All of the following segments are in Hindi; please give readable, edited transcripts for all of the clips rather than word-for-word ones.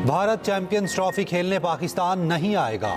भारत चैंपियंस ट्रॉफी खेलने पाकिस्तान नहीं आएगा।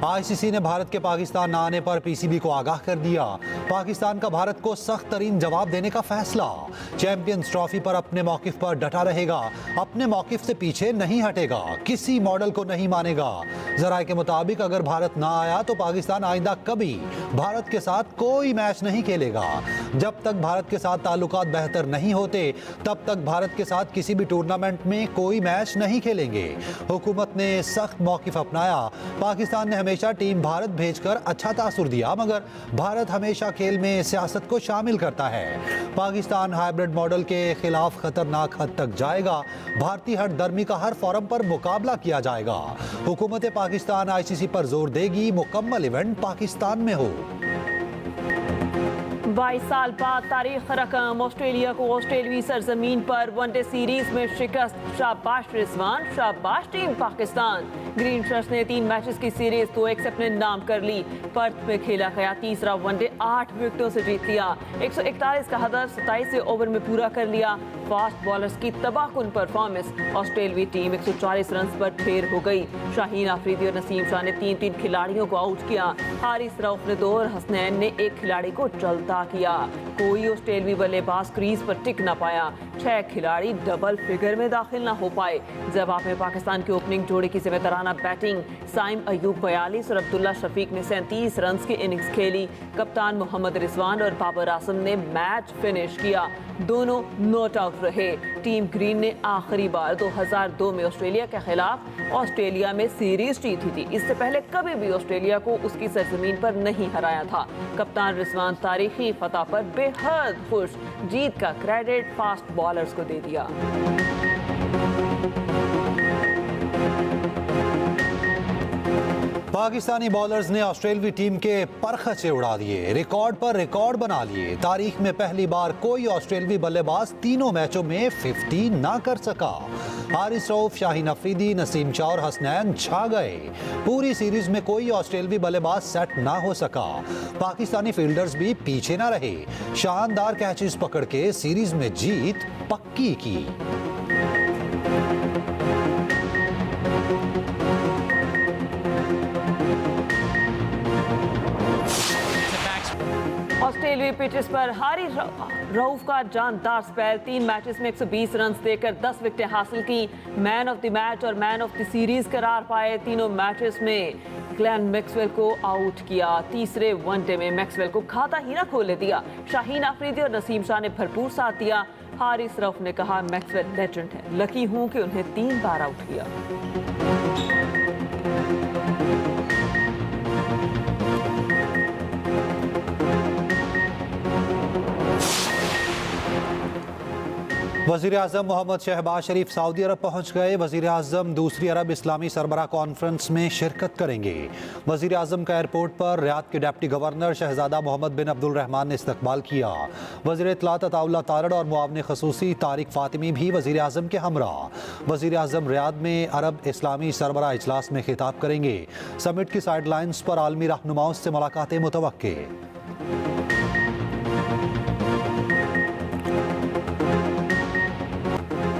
आईसीसी ने भारत के पाकिस्तान न आने पर पीसीबी को आगाह कर दिया। पाकिस्तान का भारत को सख्त तरीन जवाब देने का फैसला। चैंपियंस ट्रॉफी पर अपने मौकिफ पर डटा रहेगा, अपने मौकिफ से पीछे नहीं हटेगा, किसी मॉडल को नहीं मानेगा। जराये के मुताबिक अगर भारत ना आया तो पाकिस्तान आइंदा कभी भारत के साथ कोई मैच नहीं खेलेगा। जब तक भारत के साथ ताल्लुकात बेहतर नहीं होते तब तक भारत के साथ किसी भी टूर्नामेंट में कोई मैच नहीं खेलेंगे। हुकूमत ने सख्त मौकिफ अपनाया। पाकिस्तान ने हमेशा टीम भारत भेजकर अच्छा तासुर दिया, मगर भारत हमेशा खेल में सियासत को शामिल करता है। पाकिस्तान हाइब्रिड मॉडल के खिलाफ खतरनाक हद तक जाएगा। भारतीय हट दर्मी का हर फोरम पर मुकाबला किया जाएगा। हुकूमत पाकिस्तान आईसीसी पर जोर देगी मुकम्मल इवेंट पाकिस्तान में हो। 22 साल बाद तारीख रकम, ऑस्ट्रेलिया को ऑस्ट्रेलवी सरजमीन पर वनडे सीरीज में शिकस्त। शाबाश रिजवान, शाबाश टीम पाकिस्तान। ग्रीन शर्ट्स ने 3 मैचेस की सीरीज 2-1 से अपने नाम कर ली। पर्थ में खेला गया तीसरा वनडे 8 विकेटों से जीत लिया। 141 का हदफ 27 ओवर में पूरा कर लिया। फास्ट बॉलर्स की तबाहकुन परफॉर्मेंस, ऑस्ट्रेलवी टीम 140 रन पर ढेर हो गई। शाहीन आफरीदी और नसीम शाह ने 3-3 खिलाड़ियों को आउट किया। हारिस रऊफ ने 2 और हसनैन ने 1 खिलाड़ी को चलता किया। कोई ऑस्ट्रेलवी बल्लेबाज क्रीज पर टिक न पाया। 6 खिलाड़ी डबल फिगर में दाखिल न हो पाए। जवाब में पाकिस्तान की ओपनिंग जोड़ी की जिम्मेदाराना बैटिंग, साइम अयूब 42 और अब्दुल्ला शफीक ने 37 रन की इनिंग्स खेली। कप्तान मोहम्मद रिजवान और बाबर आजम ने मैच फिनिश किया। दोनों नॉट आउट रहे। टीम ग्रीन ने आखिरी बार 2002 में ऑस्ट्रेलिया के खिलाफ ऑस्ट्रेलिया में सीरीज जीती थी। इससे पहले कभी भी ऑस्ट्रेलिया को उसकी सरजमीन पर नहीं हराया था। कप्तान रिजवान तारीखी फतह पर बेहद खुश, जीत का क्रेडिट फास्ट बॉलर्स को दे दिया। पाकिस्तानी बॉलर्स ने ऑस्ट्रेलवी टीम के परखचे उड़ा दिए, रिकॉर्ड पर रिकॉर्ड बना लिए। तारीख में पहली बार कोई ऑस्ट्रेलवी बल्लेबाज तीनों मैचों में 50 ना कर सका। हारिस रऊफ, शाहीन अफरीदी, नसीम शाह और हसनैन छा गए। पूरी सीरीज में कोई ऑस्ट्रेलवी बल्लेबाज सेट ना हो सका। पाकिस्तानी फील्डर्स भी पीछे ना रहे। शानदार कैचेस पकड़ के सीरीज में जीत पक्की की। ऑस्ट्रेलियाई पिचेस पर हारिस रऊफ का जानदार स्पेल, 3 मैचेस में 120 रन देकर 10 विकेटें हासिल की। मैन ऑफ द मैच और मैन ऑफ द सीरीज करार पाए। तीनों मैचेस में ग्लेन मैक्सवेल को आउट किया। तीसरे वनडे में मैक्सवेल को खाता ही ना खोलने दिया। शाहीन आफरीदी और नसीम शाह ने भरपूर साथ दिया। हारिस रऊफ ने कहा, मैक्सवेल लेजेंड है, लकी हूं कि उन्हें 3 बार आउट किया। वज़ीर आज़म मोहम्मद शहबाज शरीफ सऊदी अरब पहुँच गए। वज़ीर आज़म दूसरी अरब इस्लामी सरबराह कॉन्फ्रेंस में शिरकत करेंगे। वज़ीर आज़म का एयरपोर्ट पर रियाद के डिप्टी गवर्नर शहजादा मोहम्मद बिन अब्दुल रहमान ने इस्तकबाल किया। वज़ीर इत्तलात अताउल्लाह तारड़ और मुआविन ख़ुसूसी तारिक फ़ातिमी भी वज़ीर आज़म के हमरा। वज़ीर आज़म रियाद में अरब इस्लामी सरबराह इजलास में खिताब करेंगे। समिट की साइडलाइंस पर आलमी रहनुमाओं से मुलाकातें मुतवक्के।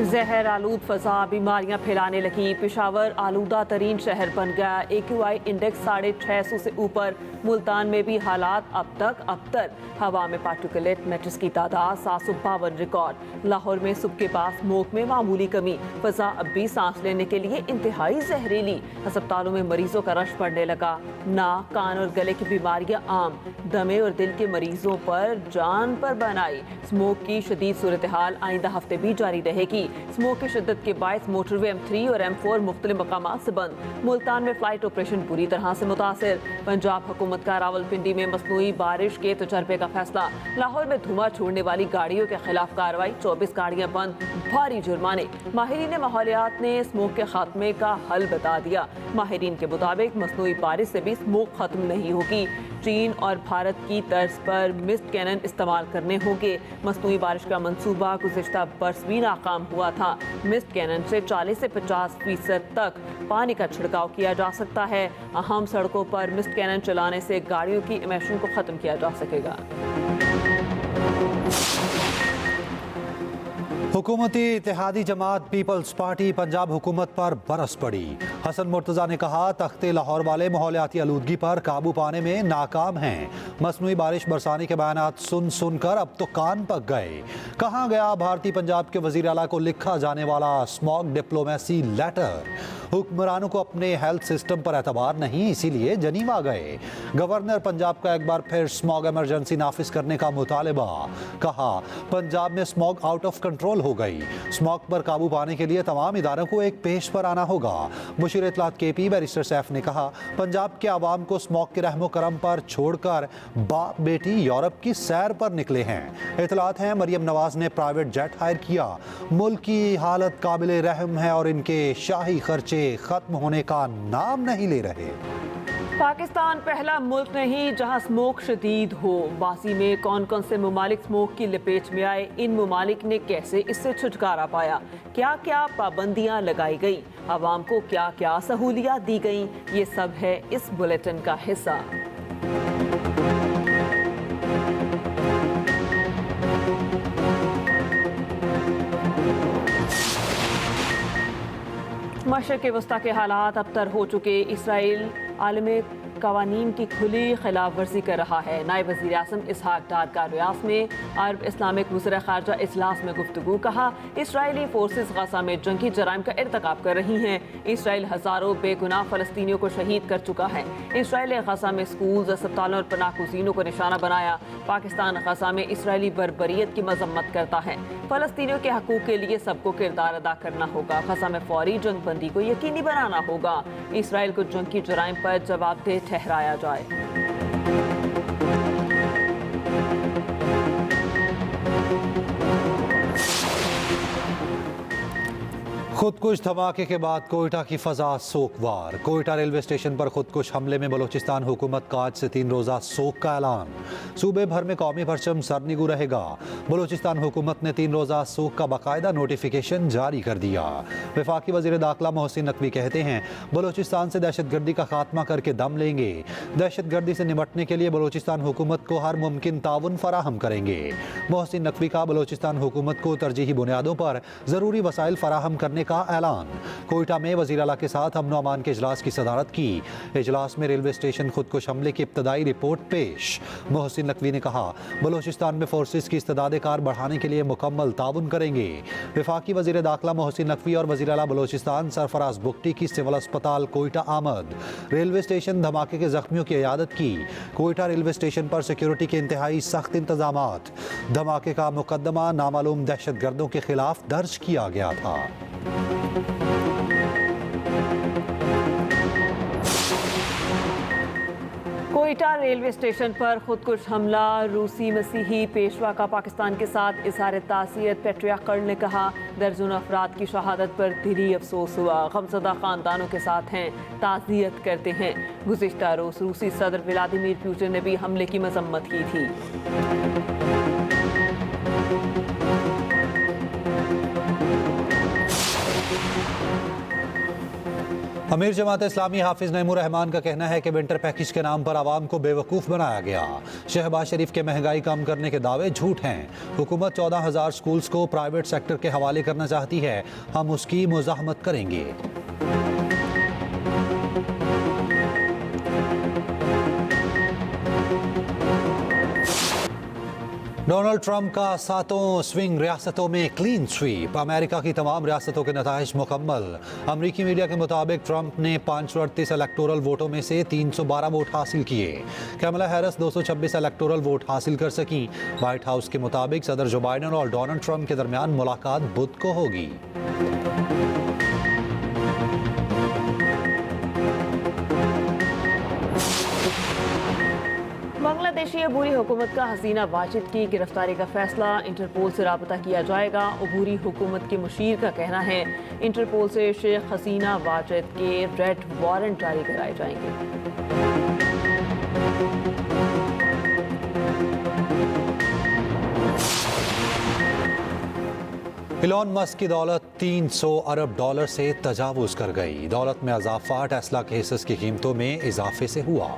जहर आलूद फजा बीमारियां फैलाने लगी। पेशावर आलूदा तरीन शहर बन गया। AQI इंडेक्स 650 से ऊपर। मुल्तान में भी हालात अब तक अबतर। हवा में पार्टिकुलेट मैटर्स की तादाद 752 रिकॉर्ड। लाहौर में सुबह के बाद स्मोक में मामूली कमी। फजा अब भी सांस लेने के लिए इंतहाई जहरीली। अस्पतालों में मरीजों का रश बढ़ने लगा। नाक, कान और गले की बीमारियां आम। दमे और दिल के मरीजों पर जान पर बनाई। स्मोक की शदीद सूरत हाल आइंदा हफ्ते भी जारी रहेगी। स्मोक की शिद्दत के बायस मोटरवे M3 और M4 मुख्तलिफ मकामात से बंद। मुल्तान में फ्लाइट ऑपरेशन बुरी तरह से मुतासिर। पंजाब हुकूमत का रावलपिंडी में मसनूई बारिश के तजर्बे का फैसला। लाहौर में धुआं छोड़ने वाली गाड़ियों के खिलाफ कार्रवाई, 24 गाड़ियां बंद, भारी जुर्माने। माहिरीन माहौलियात ने स्मोक के खात्मे का हल बता दिया। माहिरीन के मुताबिक मसनूई बारिश से भी स्मोक खत्म नहीं होगी। चीन और भारत की तर्ज पर मिस्ट कैनन इस्तेमाल करने होंगे। मसनूई बारिश का मंसूबा गुज़िश्ता बरस भी नाकाम हुआ था। मिस्ट कैनन से 40 से 50% तक पानी का छिड़काव किया जा सकता है। अहम सड़कों पर मिस्ट कैनन चलाने से गाड़ियों की इमिशन को ख़त्म किया जा सकेगा। हुकूमती इत्तेहादी जमात पीपल्स पार्टी पंजाब हुकूमत पर बरस पड़ी। हसन मुर्तजा ने कहा तख्ते लाहौर वाले माहौलियाती आलूदगी पर काबू पाने में नाकाम हैं। मसनूई बारिश बरसाने के बयानात सुन सुनकर अब तो कान पक गए। कहाँ गया भारतीय पंजाब के वजीर आला को लिखा जाने वाला स्मॉग डिप्लोमेसी लेटर। हुक्मरानों को अपने हेल्थ सिस्टम पर एतबार नहीं, इसीलिए जनीवा गए। गवर्नर पंजाब का एक बार फिर स्मॉग इमरजेंसी नाफिज करने का मुतालबा। कहा पंजाब में स्मॉग आउट ऑफ कंट्रोल हो गई। स्मॉग पर काबू पाने के लिए तमाम इदारों को एक पेश पर आना होगा। मुशीर इत्तलात KP बैरिस्टर सैफ ने कहा पंजाब के आवाम को स्मॉग के रहमो करम पर छोड़कर बाप बेटी यूरोप की सैर पर निकले हैं। इत्तलात हैं मरियम नवाज ने प्राइवेट जेट हायर किया। मुल्क की हालत काबिले रहम है और इनके शाही खर्चे खत्म होने का नाम नहीं ले रहे। पाकिस्तान पहला मुल्क नहीं जहां स्मोक शदीद हो। बासी में कौन कौन से ममालिक स्मोक की लपेट में आए, इन ममालिक ने कैसे इससे छुटकारा पाया, क्या क्या पाबंदियां लगाई गई, आवाम को क्या क्या सहूलियात दी गई, ये सब है इस बुलेटिन का हिस्सा। मशरिक़ वस्ता के हालात अबतर हो चुके। इसराइल आलमी कवानीन की खुली खिलाफ वर्जी कर रहा है। नायब वज़ीर आज़म इसहाक डार का रियास में अरब इस्लामिक वज़ीर ख़ारजा इजलास में गुफ्तगू। कहा इसराइली फोर्सेस गज़ा में जंगी जराइम का इर्तिकाब कर रही हैं। इसराइल हज़ारों बेगुनाह फ़लस्तीनियों को शहीद कर चुका है। इसराइल गज़ा में स्कूल्स, अस्पतालों और पनाहगज़ीनों को निशाना बनाया। पाकिस्तान गज़ा में इसराइली बर्बरियत की मजम्मत करता है। फ़लस्तीनियों के हकूक़ के लिए सबको किरदार अदा करना होगा। गज़ा में फौरी जंगबंदी को यकीनी बनाना होगा। इसराइल को जंगी जराइम पर जवाबदेह ठहराया जाए। खुदकुश धमाके के बाद कोयटा की फजा सोकवार। कोयटा रेलवे स्टेशन पर खुदकुश हमले में बलोचिस्तान हुकूमत का आज से 3 रोज़ा सोक का ऐलान। सूबे भर में कौमी परचम सरनिगू रहेगा। बलोचिस्तान हुकूमत ने 3 रोज़ा सोक का बाकायदा नोटिफिकेशन जारी कर दिया। वफाकी वज़ीर दाखिला मोहसिन नकवी कहते हैं बलोचिस्तान से दहशतगर्दी का खात्मा करके दम लेंगे। दहशतगर्दी से निपटने के लिए बलोचिस्तान हुकूमत को हर मुमकिन ताउन फराहम करेंगे। मोहसिन नकवी का बलोचिस्तान हुकूमत को तरजीही बुनियादों पर ज़रूरी वसाइल फराहम करने का ऐलान। कोयटा में वज़ीर आला के साथ अमन अमान के इजलास की सदारत की। इजलास में रेलवे स्टेशन खुदकुश हमले की इब्तदाई रिपोर्ट पेश। मोहसिन नकवी ने कहा बलोचिस्तान में फोर्सेस की इस्तेदाद कार बढ़ाने के लिए मुकम्मल ताउन करेंगे। वफाकी वज़ीर दाखिला मोहसिन नकवी और वज़ीर आला बलोचिस्तान सरफराज बुगटी की सिविल अस्पताल कोयटा आमद। रेलवे स्टेशन धमाके के जख्मियों की इयादत की। कोयटा रेलवे स्टेशन पर सिक्योरिटी के इंतहाई सख्त इंतजामात। धमाके का मुकदमा नामालूम दहशतगर्दों के खिलाफ दर्ज किया गया था। कोयटा रेलवे स्टेशन पर खुदकुश हमला। रूसी मसीही पेशवा का पाकिस्तान के साथ इजहार ताज़ियत। पेट्रियार्क ने कहा दर्जनों अफराद की शहादत पर दिली अफसोस हुआ। गमज़दा ख़ानदानों के साथ हैं, ताज़ियत करते हैं। गुज़िश्ता रोज़ रूसी सदर व्लादिमीर पुतिन ने भी हमले की मजम्मत की थी। अमीर जमात इस्लामी हाफिज नईमुर रहमान का कहना है कि विंटर पैकेज के नाम पर आवाम को बेवकूफ़ बनाया गया। शहबाज शरीफ के महंगाई कम करने के दावे झूठ हैं। हुकूमत 14,000 स्कूल्स को प्राइवेट सेक्टर के हवाले करना चाहती है, हम उसकी मुज़ाहमत करेंगे। डोनाल्ड ट्रंप का 7 स्विंग रियासतों में क्लीन स्वीप। अमेरिका की तमाम रियासतों के नताइज मुकम्मल। अमरीकी मीडिया के मुताबिक ट्रंप ने 538 इलेक्टोरल वोटों में से 312 वोट हासिल किए। कैमला हैरिस 226 इलेक्टोरल वोट हासिल कर सकी। व्हाइट हाउस के मुताबिक सदर जो बाइडेन और डोनाल्ड ट्रंप के दरमियान मुलाकात बुध को होगी। बांग्लादेशी अबूरी हुकूमत का हसीना वाजिद की गिरफ्तारी का फैसला। इंटरपोल से राबता किया जाएगा। अबूरी हुकूमत के मुशीर का कहना है इंटरपोल से शेख हसीना वाजिद के रेड वारंट जारी कराए जाएंगे। इलॉन मस्क की दौलत 300 अरब डॉलर से तजावुज कर गई। दौलत में इजाफा टेस्ला के हिस्से की कीमतों में इजाफे से हुआ।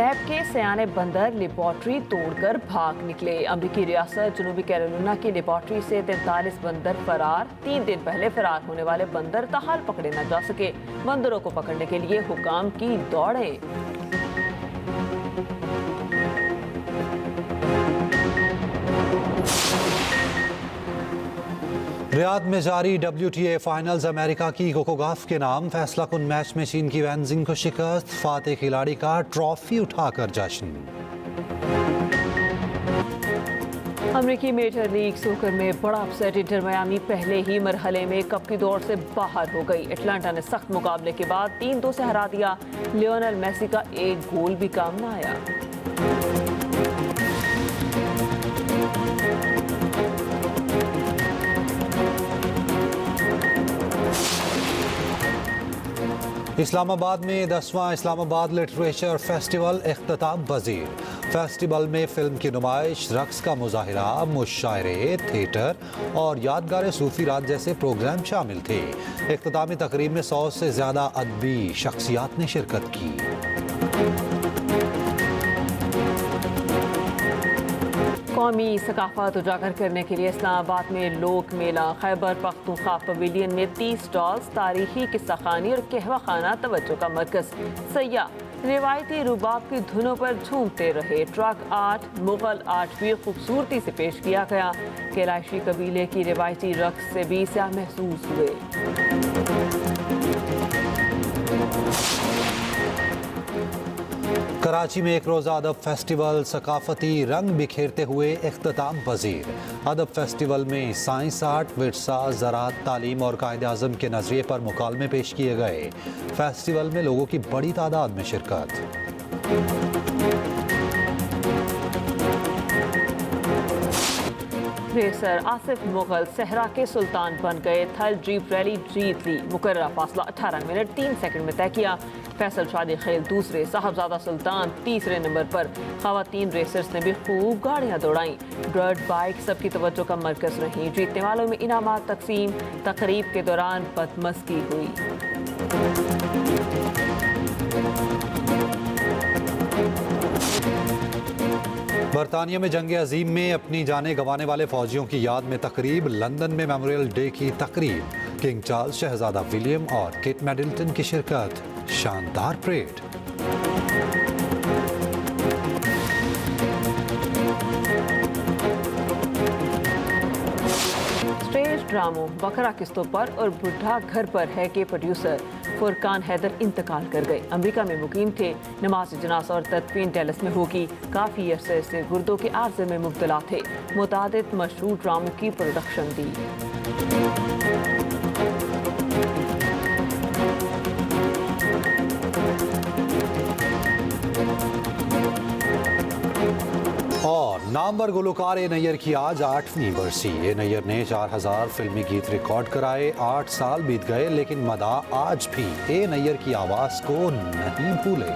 लैब के सयाने बंदर लेबॉर्ट्री तोड़कर भाग निकले। अमरीकी रियासत जनूबी कैरोलिना की लेबॉर्ट्री से 43 बंदर फरार। 3 दिन पहले फरार होने वाले बंदर ताहाल पकड़े न जा सके। बंदरों को पकड़ने के लिए हुकाम की दौड़ें। रियाद में जारी WTA फाइनल्स, अमेरिका की कोको गॉफ के नाम फैसला कुन मैच में चीन की वैनजिंग को शिकस्त। फातेह खिलाड़ी का ट्रॉफी उठाकर जश्न। अमरीकी मेजर लीग सोकर में बड़ा अपसेट। इंटर मियामी पहले ही मरहले में कप की दौड़ से बाहर हो गई। एटलांटा ने सख्त मुकाबले के बाद 3-2 से हरा दिया। लियोनेल मेसी का एक गोल भी काम न आया। इस्लामाबाद में 10वां इस्लामाबाद लिटरेचर फेस्टिवल इख्तिताम पजीर। फेस्टिवल में फिल्म की नुमाइश, रक्स का मुजाहिरा, मुशायरे, थिएटर और यादगार सूफी रात जैसे प्रोग्राम शामिल थे। इख्तितामी तकरीब में 100 से ज़्यादा अदबी शख्सियात ने शिरकत की। कौमी सकाफत उजागर करने के लिए इस्लामाबाद में लोक मेला, खैबर पख्तूनख्वा पवेलियन में 30 स्टॉल्स, तारीखी किस्सा खानी और कहवा खाना तवज्जो का मरकज। सयाह रिवायती रुबाब की धुनों पर झूमते रहे। ट्रक आर्ट, मुगल आर्ट भी खूबसूरती से पेश किया गया। कैलाशी कबीले की रिवायती रक्स से भी स्याह महसूस हुए। कराची में एक रोज़ा अदब फेस्टिवल सकाफती रंग बिखेरते हुए इख्तिताम पजीर। अदब फेस्टिवल में साइंस, आर्ट, विरसा, ज़राअत, तालीम और कायदे आज़म के नज़रिए पर मुकालमे पेश किए गए। फेस्टिवल में लोगों की बड़ी तादाद में शिरकत। रेसर आसिफ मुगल सहरा के सुल्तान बन गए। थल जीप रैली जीत ली। मुकर्ररा फासला 18 मिनट 3 सेकंड में तय किया। फैसल शादी खेल दूसरे, साहबजादा सुल्तान तीसरे नंबर पर। खवातीन रेसर्स ने भी खूब गाड़ियां दौड़ाई। डर्ट बाइक सबकी तवज्जो का मरकज रही। जीतने वालों में इनामात तकसीम। तकरीब के दौरान बदमस्की हुई। बरतानिया में जंग अजीम में अपनी जानें गंवाने वाले फौजियों की याद में तकरीब। लंदन में मेमोरियल डे की तकरीब। किंग चार्ल्स, शहजादा विलियम और केट मिडलटन की शिरकत। शानदार परेड। स्टेज ड्रामों बकरा किस्तों पर और बुढ़ा घर पर है के प्रोड्यूसर फुरकान हैदर इंतकाल कर गए। अमेरिका में मुकीम थे। नमाज जनाजा और तदफीन टेलस में होगी। काफ़ी अरसे से गुर्दों के आर्जे में मुब्तला थे। मुतादिद मशहूर ड्रामों की प्रोडक्शन दी। और नामवर गुलकार ए नैयर की आज 8वीं बरसी। ए नैयर ने 4000 फिल्मी गीत रिकॉर्ड कराए। 8 साल बीत गए लेकिन मदा आज भी ए नैयर की आवाज़ को नहीं भूले।